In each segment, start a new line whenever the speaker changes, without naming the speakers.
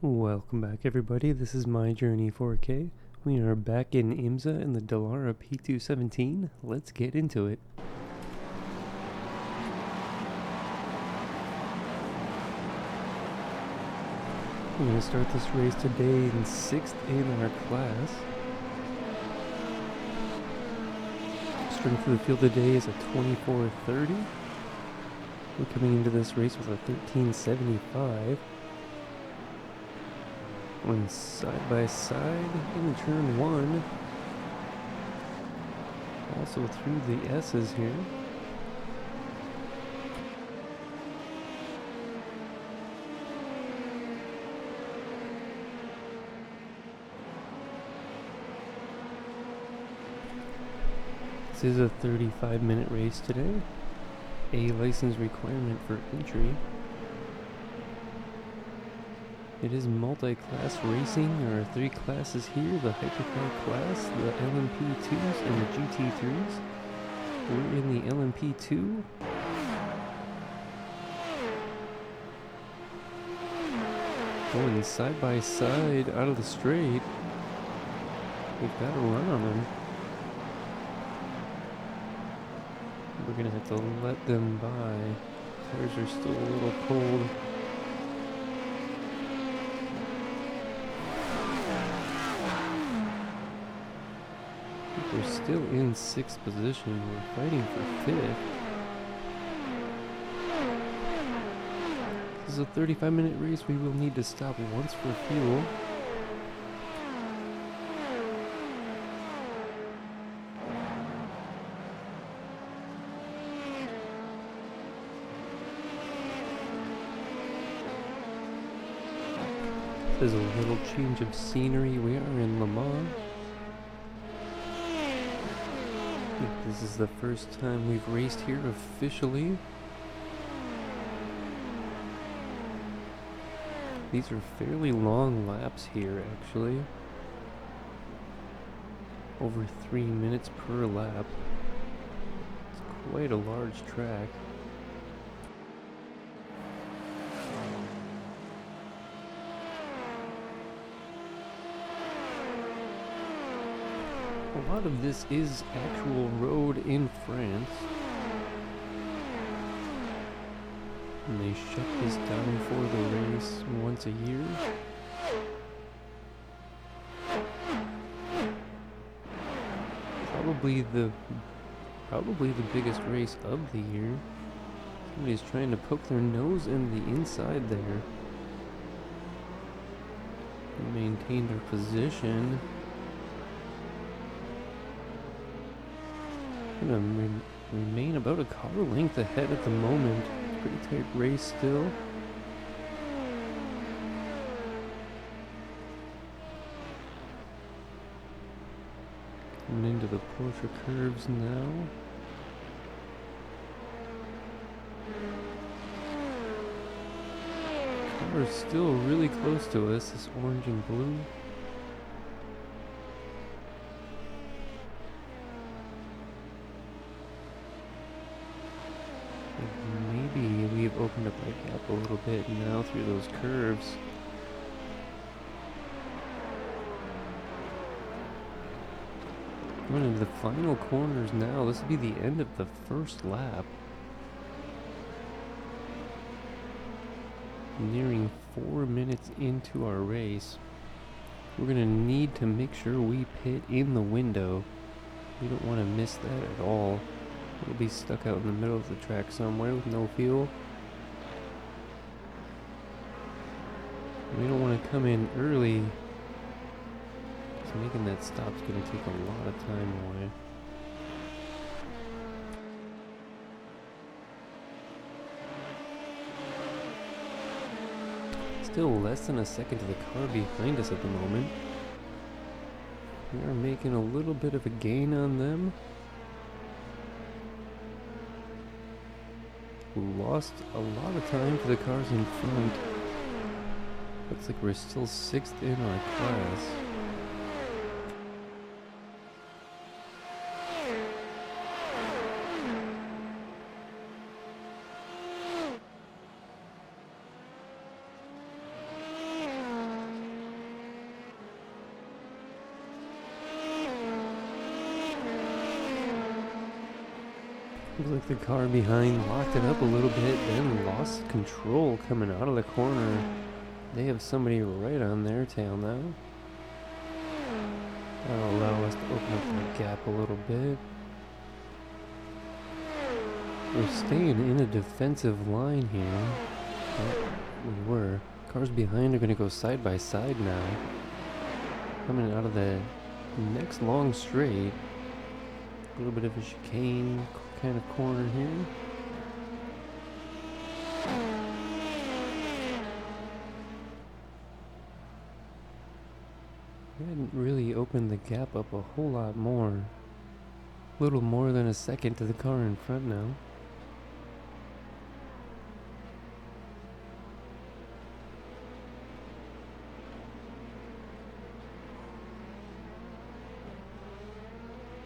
Welcome back everybody, this is My Journey 4K. We are back in IMSA in the Dallara P217. Let's get into it. We're going to start this race today in 6th in our class. Strength of the field today is a 2430. We're coming into this race with a 1375. Going side by side in turn 1. Also through the S's here. This is a 35-minute race today. A license requirement for entry. It is multi-class racing. There are 3 classes here, the hypercar class, the LMP2s, and the GT3s. We're in the LMP2. Going side by side out of the straight. We've got a run on them. We're gonna have to let them by. Tires are still a little cold. We're still in 6th position. We're fighting for 5th. This is a 35-minute race. We will need to stop once for fuel. There's a little change of scenery. We are in Le Mans. This is the first time we've raced here officially. These are fairly long laps here, actually. Over 3 minutes per lap. It's quite a large track. A lot of this is actual road in France. And they shut this down for the race once a year. Probably the biggest race of the year. Somebody's trying to poke their nose in the inside there. And maintain their position. Gonna remain about a car length ahead at the moment. Pretty tight race still. Coming into the Porsche curves now. Car is still really close to us, this orange and blue. We've opened up the gap a little bit now through those curves. Going into the final corners now. This will be the end of the first lap. Nearing 4 minutes into our race. We're going to need to make sure we pit in the window. We don't want to miss that at all. We'll be stuck out in the middle of the track somewhere with no fuel. We don't want to come in early, because making that stop is going to take a lot of time away. Still less than a second to the car behind us at the moment. We are making a little bit of a gain on them. We lost a lot of time to the cars in front. Looks like we're still 6th in our class. Looks like the car behind locked it up a little bit, then lost control coming out of the corner. They have somebody right on their tail now. That'll allow us to open up the gap a little bit. We're staying in a defensive line here. Oh, we were. Cars behind are going to go side by side now. Coming out of the next long straight. A little bit of a chicane kind of corner here. We hadn't really opened the gap up a whole lot more. A little more than a second to the car in front now.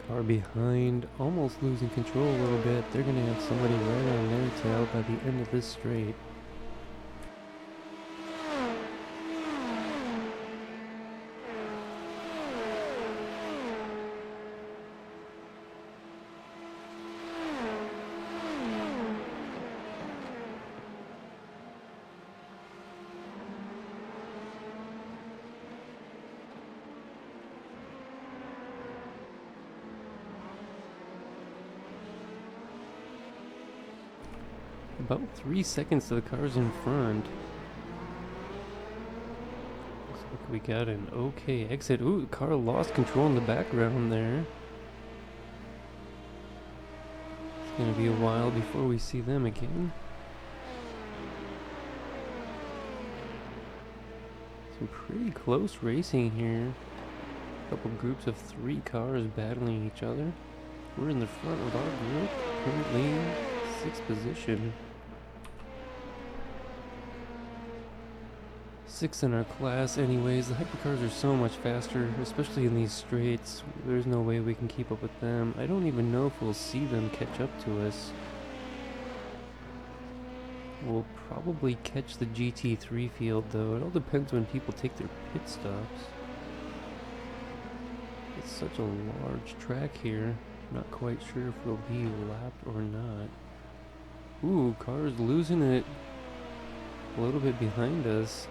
Car behind, almost losing control a little bit. They're going to have somebody right on their tail by the end of this straight. About 3 seconds to the cars in front. Looks like we got an okay exit. Ooh, the car lost control in the background there. It's gonna be a while before we see them again. Some pretty close racing here. A couple groups of 3 cars battling each other. We're in the front of our group, currently in 6th position. 6th in our class anyways. The hypercars are so much faster, especially in these straights. There's no way we can keep up with them. I don't even know if we'll see them catch up to us. We'll probably catch the GT3 field though. It all depends when people take their pit stops. It's such a large track here. Not quite sure if we'll be lapped or not. Ooh, cars losing it a little bit behind us.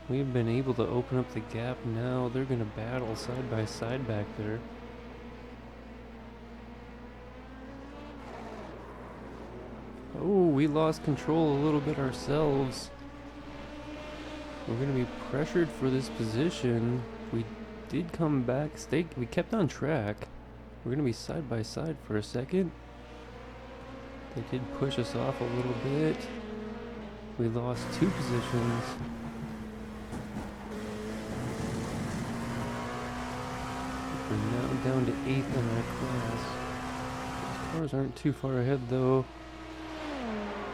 We've been able to open up the gap now. They're going to battle side by side back there. Oh, we lost control a little bit ourselves. We're going to be pressured for this position. We did come back. We kept on track. We're going to be side by side for a second. They did push us off a little bit. We lost 2 positions. We're now down to 8th in our class. These cars aren't too far ahead though.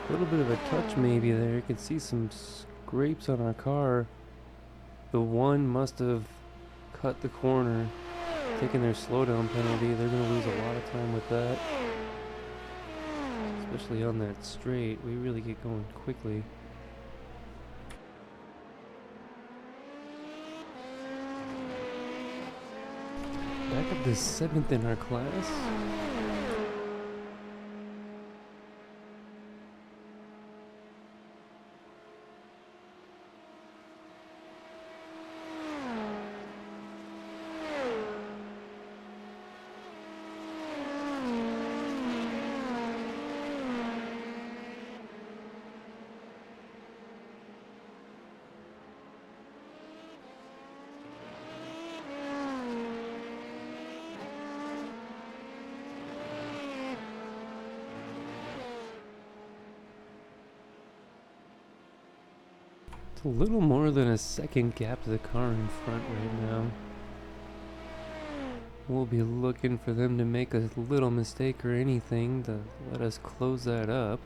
A little bit of a touch maybe there. You can see some scrapes on our car. The one must have cut the corner, taking their slowdown penalty. They're going to lose a lot of time with that. Especially on that straight. We really get going quickly. Back up to 7th in our class. A little more than a second gap to the car in front right now. We'll be looking for them to make a little mistake or anything to let us close that up.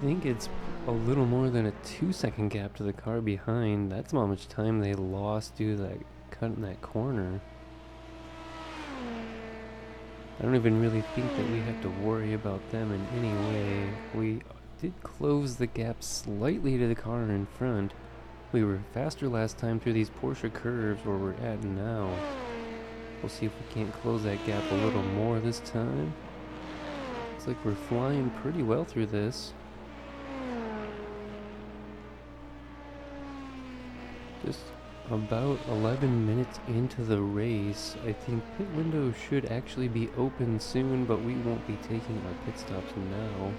think it's a little more than a 2-second gap to the car behind. That's how much time they lost due to that cut in that corner. I don't even really think that we have to worry about them in any way. We did close the gap slightly to the car in front. We were faster last time through these Porsche curves where we're at now. We'll see if we can't close that gap a little more this time. Looks like we're flying pretty well through this. Just about 11 minutes into the race. I think pit window should actually be open soon, but we won't be taking our pit stops now.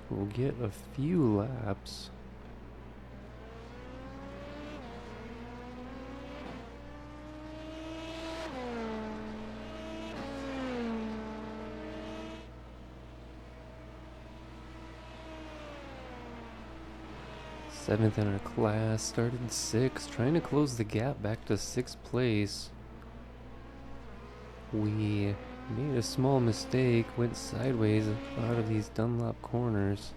We'll get a few laps. Seventh in our class, started sixth, trying to close the gap back to sixth place. We made a small mistake, went sideways out of these Dunlop corners.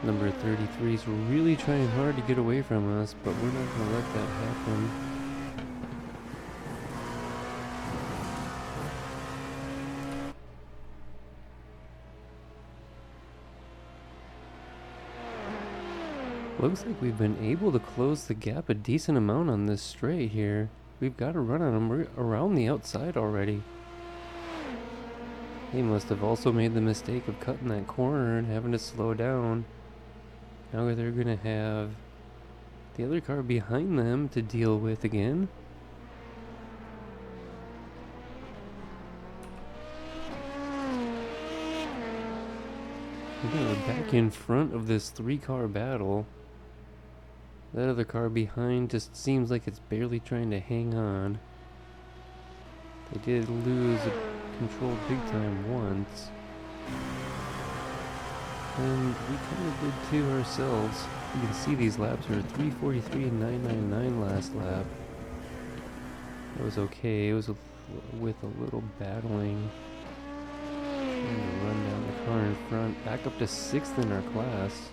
Number 33 is really trying hard to get away from us, but we're not going to let that happen. Looks like we've been able to close the gap a decent amount on this straight here. We've got a run on them around the outside already. They must have also made the mistake of cutting that corner and having to slow down. Now they're going to have the other car behind them to deal with again. We're back in front of this 3-car battle. That other car behind just seems like it's barely trying to hang on. They did lose control big time once. And we kind of did too ourselves. You can see these laps were 3:43 and 9:99 last lap. It was okay. It was with a little battling. Trying to run down the car in front. Back up to 6th in our class.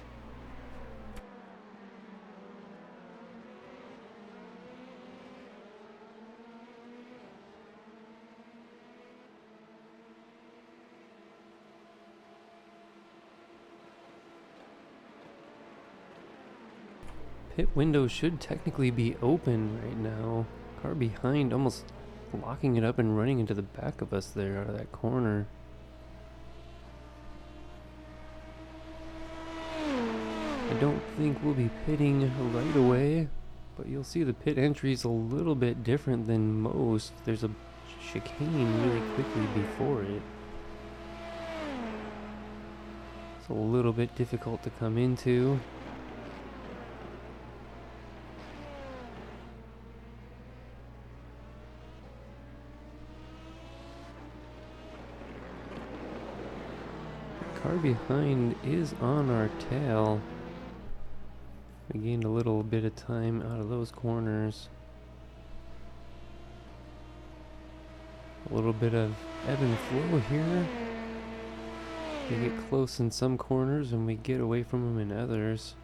Pit window should technically be open right now. Car behind almost locking it up and running into the back of us there out of that corner. I don't think we'll be pitting right away, but you'll see the pit entry is a little bit different than most. There's a chicane really quickly before it. It's a little bit difficult to come into. Car behind is on our tail. We gained a little bit of time out of those corners. A little bit of ebb and flow here. We get close in some corners and we get away from them in others.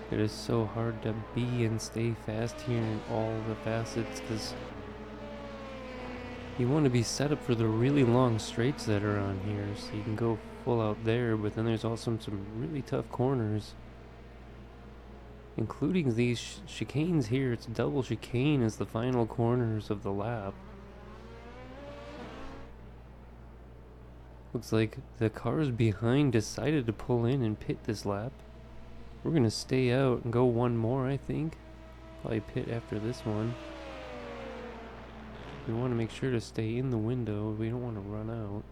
It is so hard to be and stay fast here in all the facets because you want to be set up for the really long straights that are on here so you can go full out there, but then there's also some really tough corners, including these chicanes here. It's double chicane as the final corners of the lap. Looks like the cars behind decided to pull in and pit this lap. We're going to stay out and go one more, I think. Probably pit after this one. We want to make sure to stay in the window. We don't want to run out.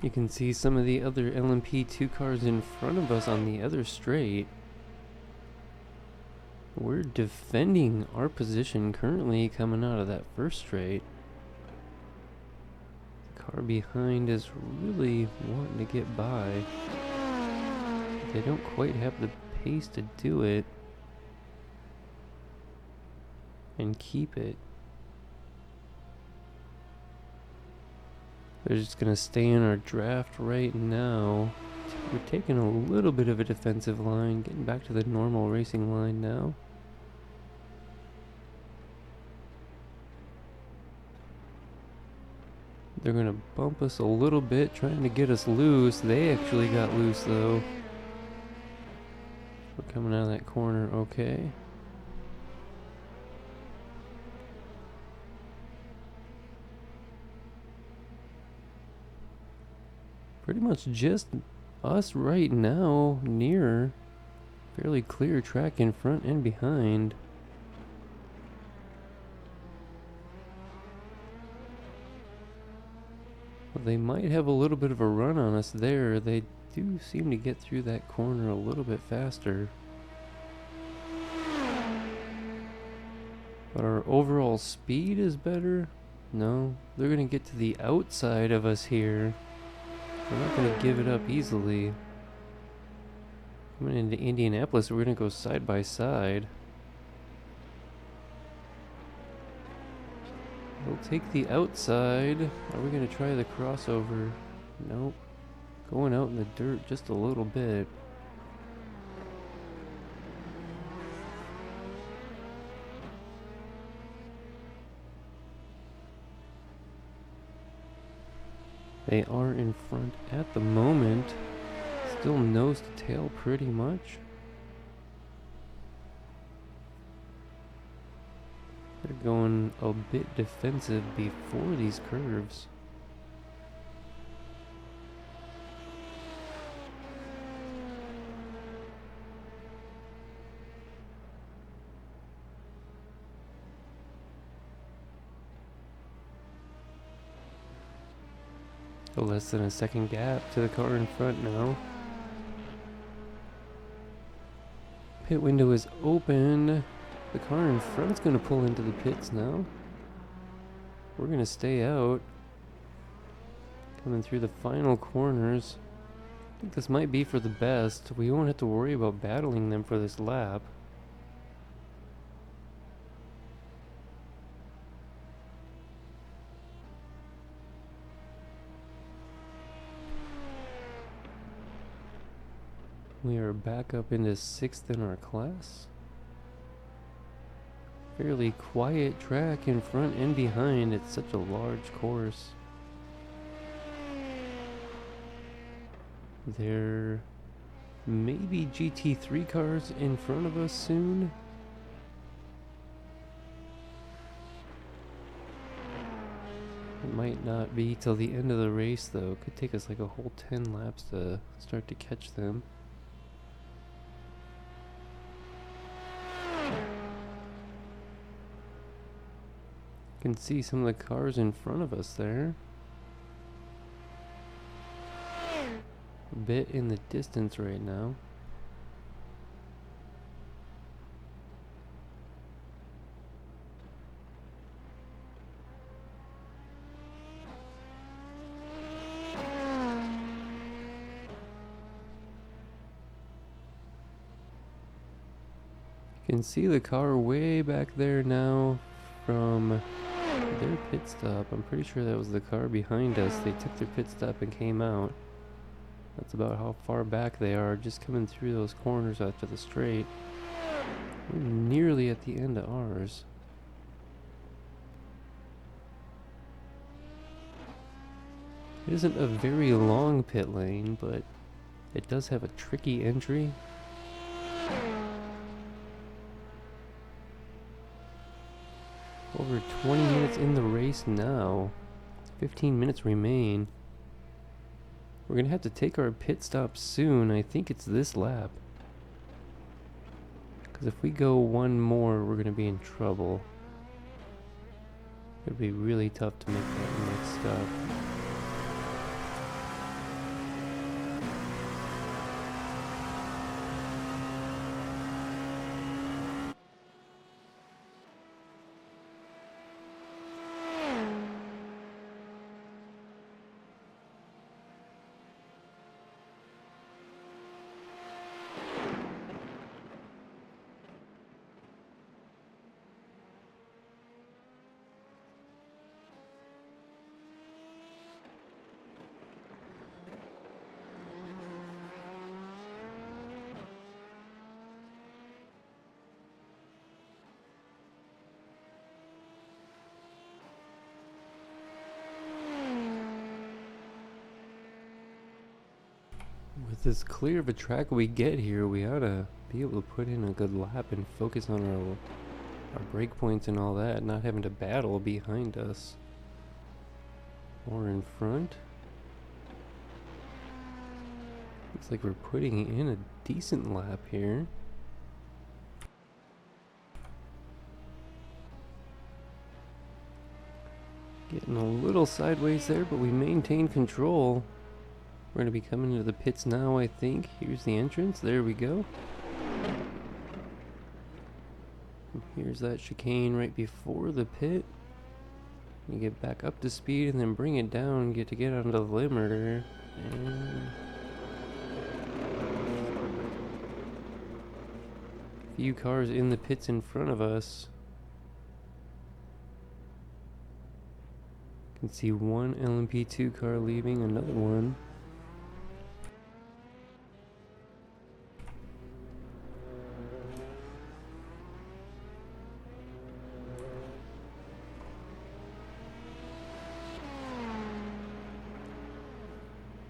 You can see some of the other LMP2 cars in front of us on the other straight. We're defending our position currently coming out of that first straight. The car behind is really wanting to get by. They don't quite have the pace to do it and keep it. They're just going to stay in our draft right now. We're taking a little bit of a defensive line, getting back to the normal racing line now. They're going to bump us a little bit, trying to get us loose. They actually got loose though. We're coming out of that corner okay. Pretty much just us right now, near fairly clear track in front and behind. Well, they might have a little bit of a run on us there. They do seem to get through that corner a little bit faster. But our overall speed is better. No, they're going to get to the outside of us here. We're not going to give it up easily. Coming into Indianapolis, we're going to go side by side. We'll take the outside. Are we going to try the crossover? Nope. Going out in the dirt just a little bit. They are in front at the moment. Still nose to tail pretty much. They're going a bit defensive before these curves. Less than a second gap to the car in front now. Pit window is open. The car in front's going to pull into the pits now. We're going to stay out. Coming through the final corners. I think this might be for the best. We won't have to worry about battling them for this lap. We are back up into 6th in our class. Fairly quiet track in front and behind. It's such a large course. There may be GT3 cars in front of us soon. It might not be till the end of the race though. It could take us like a whole 10 laps to start to catch them. You can see some of the cars in front of us there. A bit in the distance right now. You can see the car way back there now from their pit stop. I'm pretty sure that was the car behind us. They took their pit stop and came out. That's about how far back they are, just coming through those corners after the straight. We're nearly at the end of ours. It isn't a very long pit lane, but it does have a tricky entry. Over 20 minutes in the race now. 15 minutes remain. We're going to have to take our pit stop soon. I think it's this lap. Because if we go one more, we're going to be in trouble. It'd be really tough to make that next stop. With as clear of a track we get here, we ought to be able to put in a good lap and focus on our breakpoints and all that, not having to battle behind us or in front. Looks like we're putting in a decent lap here. Getting a little sideways there, but we maintain control. We're going to be coming into the pits now, I think. Here's the entrance. There we go. And here's that chicane right before the pit. You get back up to speed and then bring it down, get onto the limiter. And a few cars in the pits in front of us. You can see one LMP2 car leaving, another one.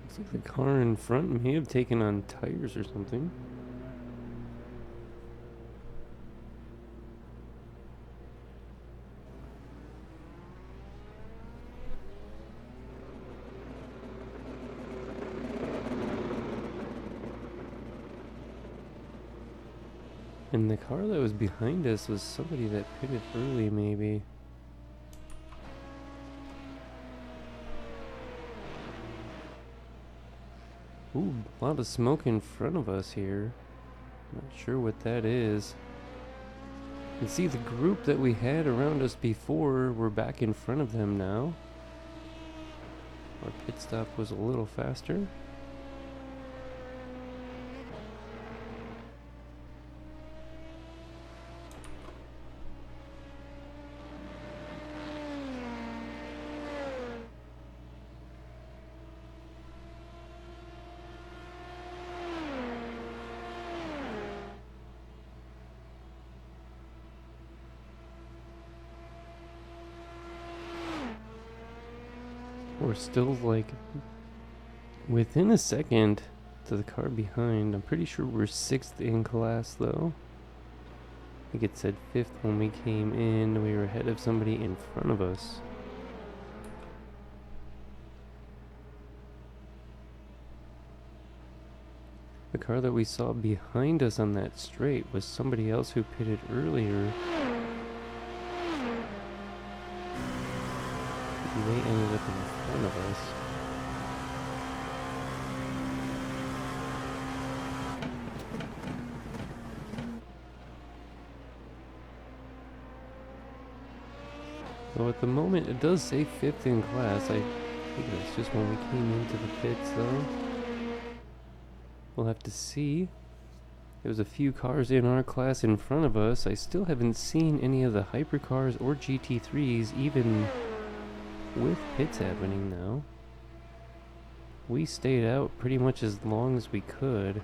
Looks like the car in front may have taken on tires or something. And the car that was behind us was somebody that pitted early, maybe. Ooh, a lot of smoke in front of us here. Not sure what that is. You can see the group that we had around us before, we're back in front of them now. Our pit stop was a little faster. We're still like within a second to the car behind. I'm pretty sure we're 6th in class though. I think it said 5th when we came in. We were ahead of somebody in front of us. The car that we saw behind us on that straight was somebody else who pitted earlier. They ended up in front of us. So at the moment it does say 5th in class. I think that's just when we came into the pits though. We'll have to see. There was a few cars in our class in front of us. I still haven't seen any of the hypercars or GT3s even with pits happening now. We stayed out pretty much as long as we could.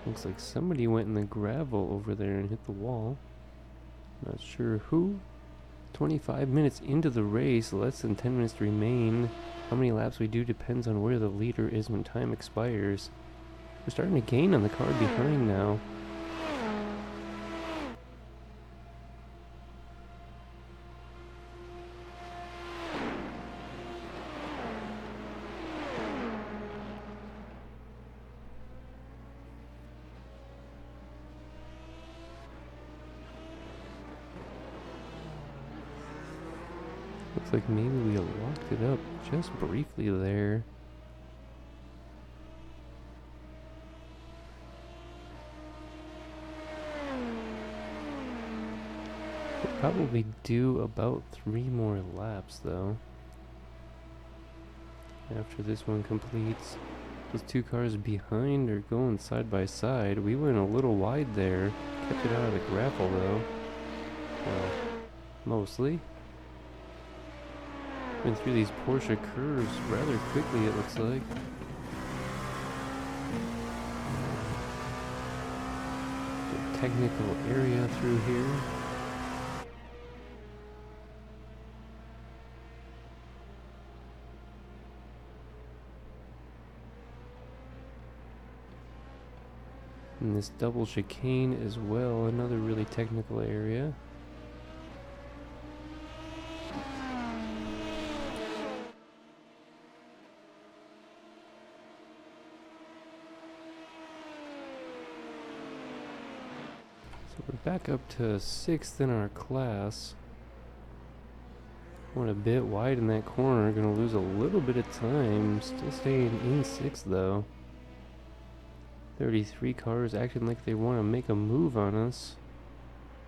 Looks like somebody went in the gravel over there and hit the wall. Not sure who. 25 minutes into the race, less than 10 minutes to remain. How many laps we do depends on where the leader is when time expires. We're starting to gain on the car behind now. Looks like maybe we locked it up just briefly there. We'll probably do about 3 more laps though. After this one completes. Those 2 cars behind are going side by side. We went a little wide there. Kept it out of the gravel though. Well, mostly. Went through these Porsche curves rather quickly, it looks like. The technical area through here. And this double chicane as well, another really technical area. So we're back up to 6th in our class. Went a bit wide in that corner, gonna lose a little bit of time. Still staying in 6th though. 33 cars acting like they want to make a move on us.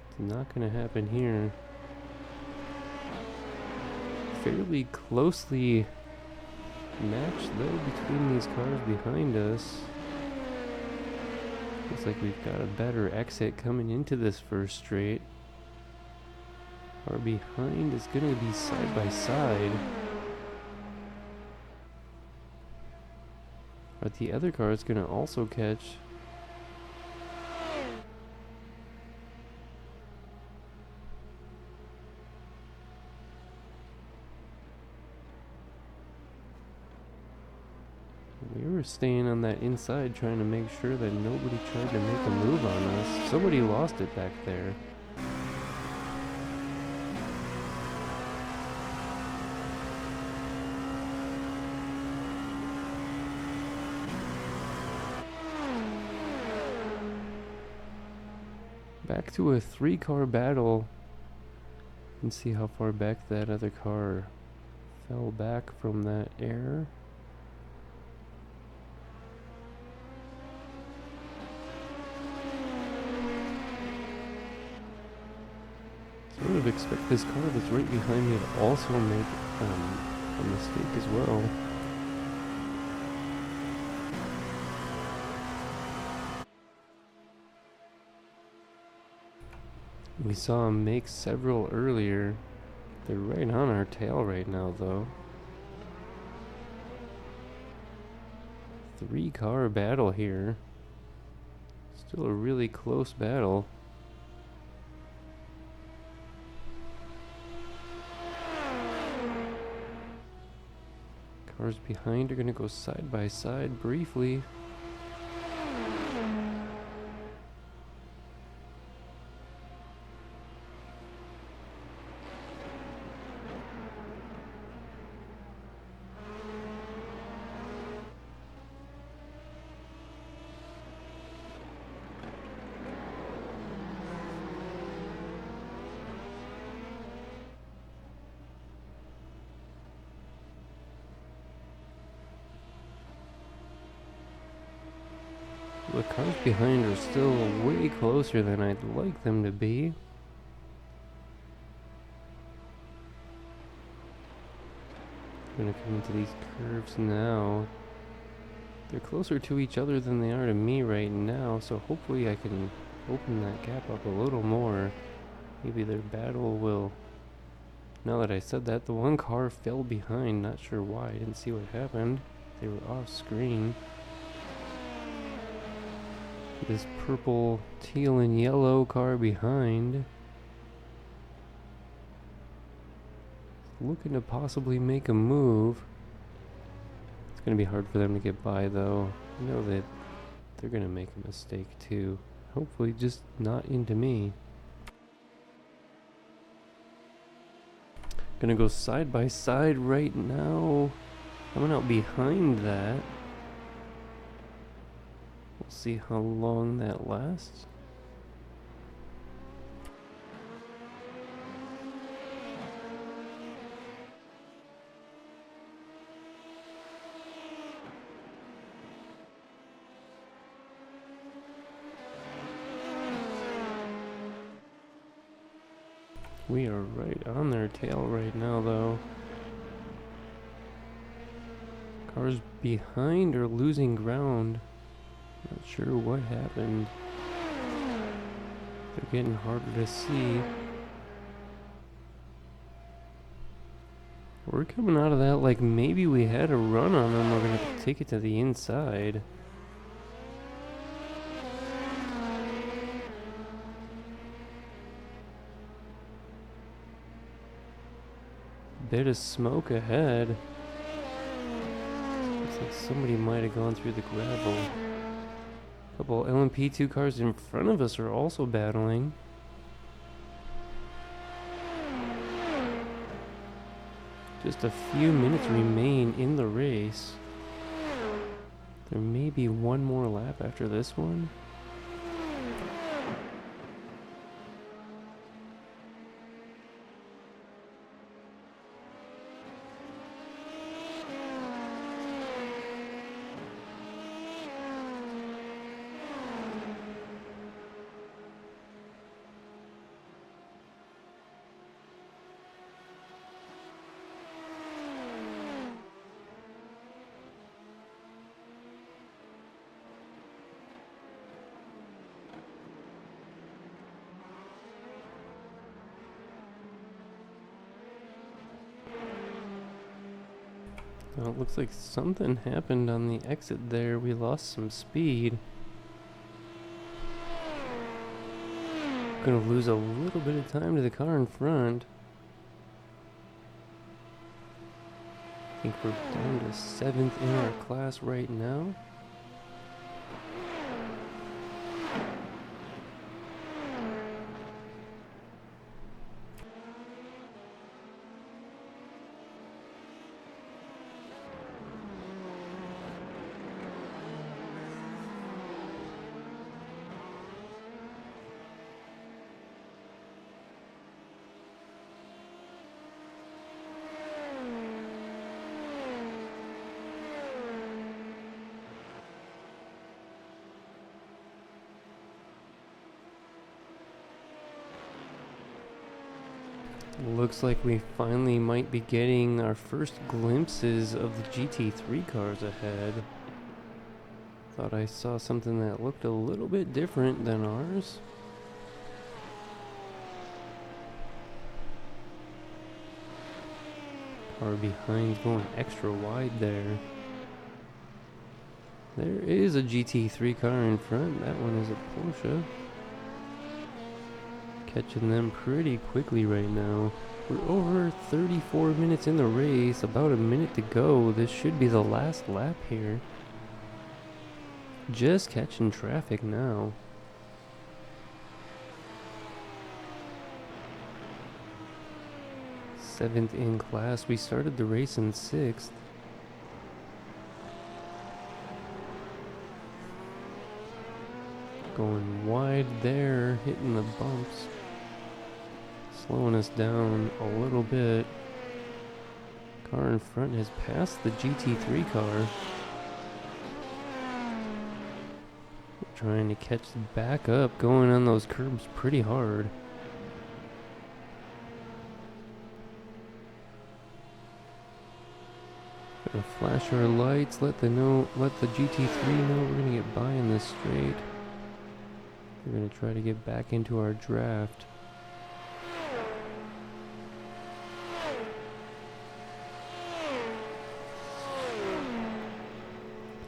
It's not going to happen here. Fairly closely matched though between these cars behind us. Looks like we've got a better exit coming into this first straight. Our behind is going to be side by side. But the other car is going to also catch. We were staying on that inside trying to make sure that nobody tried to make a move on us. Somebody lost it back there. Back to a 3-car battle. And see how far back that other car fell back from that air. Sort of expect this car that's right behind me to also make a mistake as well. We saw him make several earlier. They're right on our tail right now though. 3-car battle here. Still a really close battle. Cars behind are gonna go side by side briefly. The cars behind are still way closer than I'd like them to be. I'm gonna come into these curves now. They're closer to each other than they are to me right now, so hopefully I can open that gap up a little more. Maybe their battle will... Now that I said that, the one car fell behind, not sure why, I didn't see what happened. They were off screen. This purple, teal, and yellow car behind. Looking to possibly make a move. It's going to be hard for them to get by though. I know that they're going to make a mistake too. Hopefully just not into me. Gonna go side by side right now. Coming out behind that. We'll see how long that lasts. We are right on their tail right now though. Cars behind are losing ground. Not sure what happened. They're getting harder to see. We're coming out of that like maybe we had a run on them. We're gonna take it to the inside. Bit of smoke ahead. Looks like somebody might have gone through the gravel. Couple LMP2 cars in front of us are also battling. Just a few minutes remain in the race. There may be one more lap after this one. Well, it looks like something happened on the exit there. We lost some speed. Gonna lose a little bit of time to the car in front. I think we're down to 7th in our class right now. Looks like we finally might be getting our first glimpses of the GT3 cars ahead. Thought I saw something that looked a little bit different than ours. Car behind going extra wide there. There is a GT3 car in front. That one is a Porsche. Catching them pretty quickly right now. We're over 34 minutes in the race, about a minute to go. This should be the last lap here. Just catching traffic now. Seventh in class. We started the race in 6th. Going wide there, hitting the bumps. Slowing us down a little bit. Car in front has passed the GT3 car. We're trying to catch back up, going on those curbs pretty hard. Gotta flash our lights, let the GT3 know we're gonna get by in this straight. We're gonna try to get back into our draft.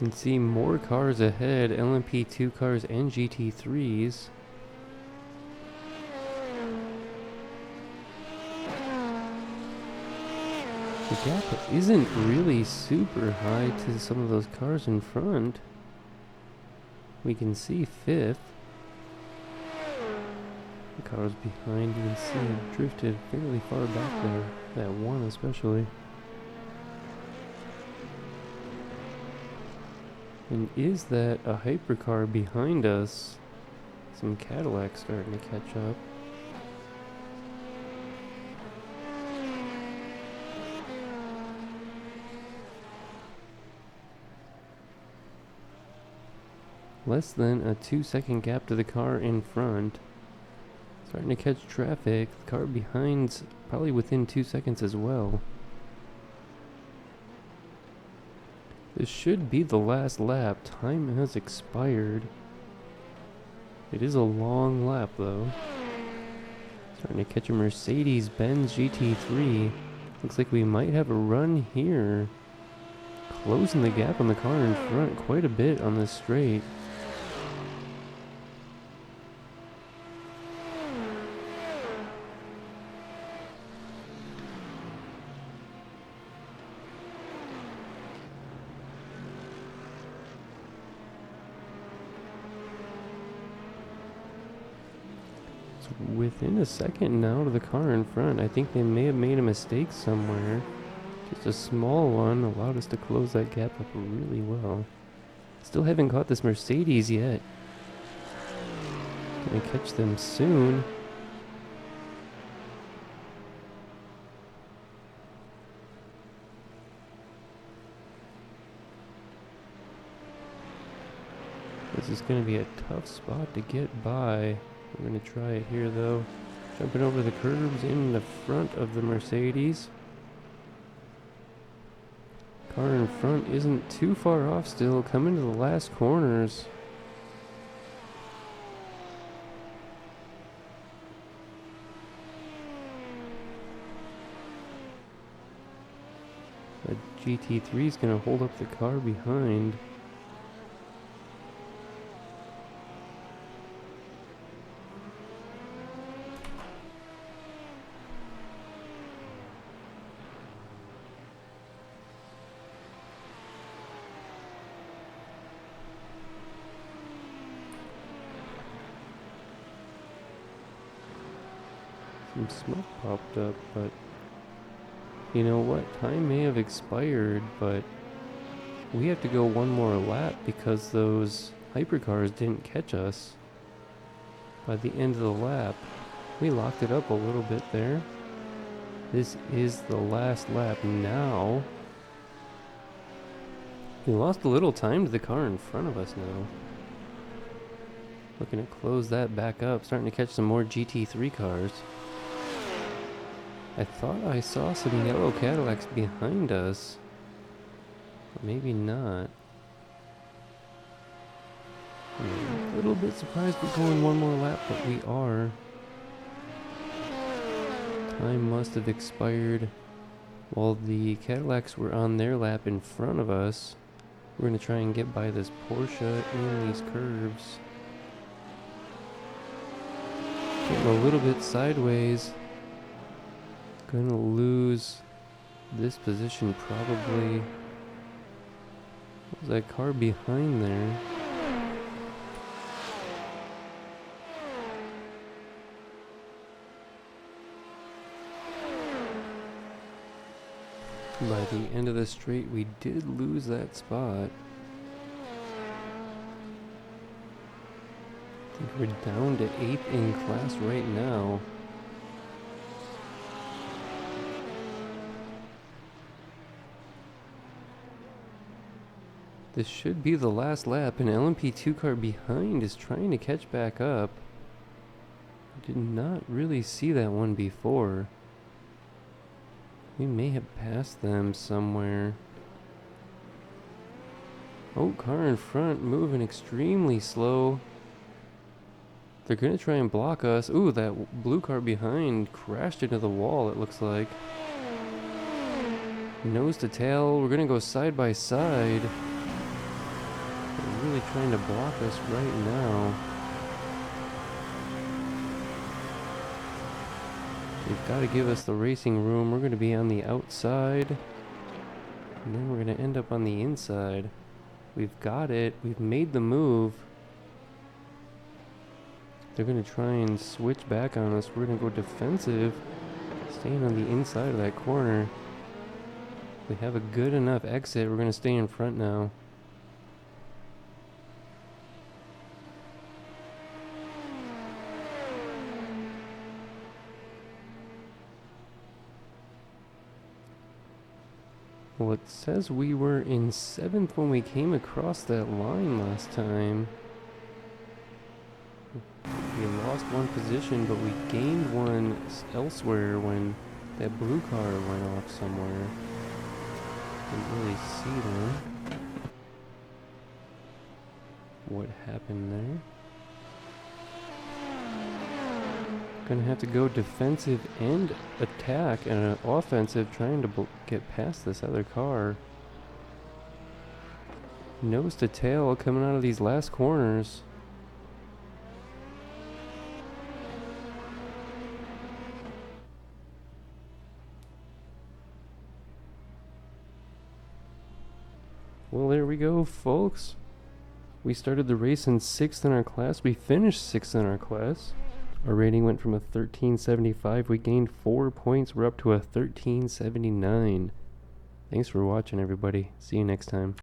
You can see more cars ahead, LMP2 cars and GT3s. The gap isn't really super high to some of those cars in front. We can see 5th. The cars behind, you can see have drifted fairly far back there. That one especially. And is that a hypercar behind us? Some Cadillacs starting to catch up. Less than a 2-second gap to the car in front. Starting to catch traffic. The car behind's probably within 2 seconds as well. This should be the last lap. Time has expired. It is a long lap though. Starting to catch a Mercedes-Benz GT3. Looks like we might have a run here. Closing the gap on the car in front quite a bit on this straight. It's within a second now to the car in front. I think they may have made a mistake somewhere. Just a small one allowed us to close that gap up really well. Still haven't caught this Mercedes yet. Gonna catch them soon. This is gonna be a tough spot to get by. We're gonna try it here though. Jumping over the curbs in the front of the Mercedes. Car in front isn't too far off still, coming to the last corners. The GT3 is going to hold up the car behind. Some smoke popped up, but you know what? Time may have expired, but we have to go one more lap because those hypercars didn't catch us by the end of the lap. We locked it up a little bit there. This is the last lap now. We lost a little time to the car in front of us now. Looking to close that back up, starting to catch some more GT3 cars. I thought I saw some yellow Cadillacs behind us. But maybe not. I'm a little bit surprised we're going one more lap, but we are. Time must have expired while the Cadillacs were on their lap in front of us. We're going to try and get by this Porsche in these curves. Getting a little bit sideways. Gonna lose this position probably. What was that car behind there? By the end of the straight, we did lose that spot. I think we're down to 8th in class right now. This should be the last lap. An LMP2 car behind is trying to catch back up. I did not really see that one before. We may have passed them somewhere. Oh, car in front moving extremely slow. They're gonna try and block us. Ooh, that blue car behind crashed into the wall, it looks like. Nose to tail, we're gonna go side by side. They're really trying to block us right now. They've got to give us the racing room. We're going to be on the outside. And then we're going to end up on the inside. We've got it. We've made the move. They're going to try and switch back on us. We're going to go defensive. Staying on the inside of that corner. We have a good enough exit. We're going to stay in front now. Well, it says we were in 7th when we came across that line last time. We lost one position, but we gained one elsewhere when that blue car went off somewhere. Didn't really see them. What happened there? Gonna have to go defensive and attack and offensive, trying to get past this other car. Nose to tail coming out of these last corners. Well, there we go, folks. We started the race in 6th in our class. We finished 6th in our class. Our rating went from a 1375. We gained 4 points. We're up to a 1379. Thanks for watching, everybody. See you next time.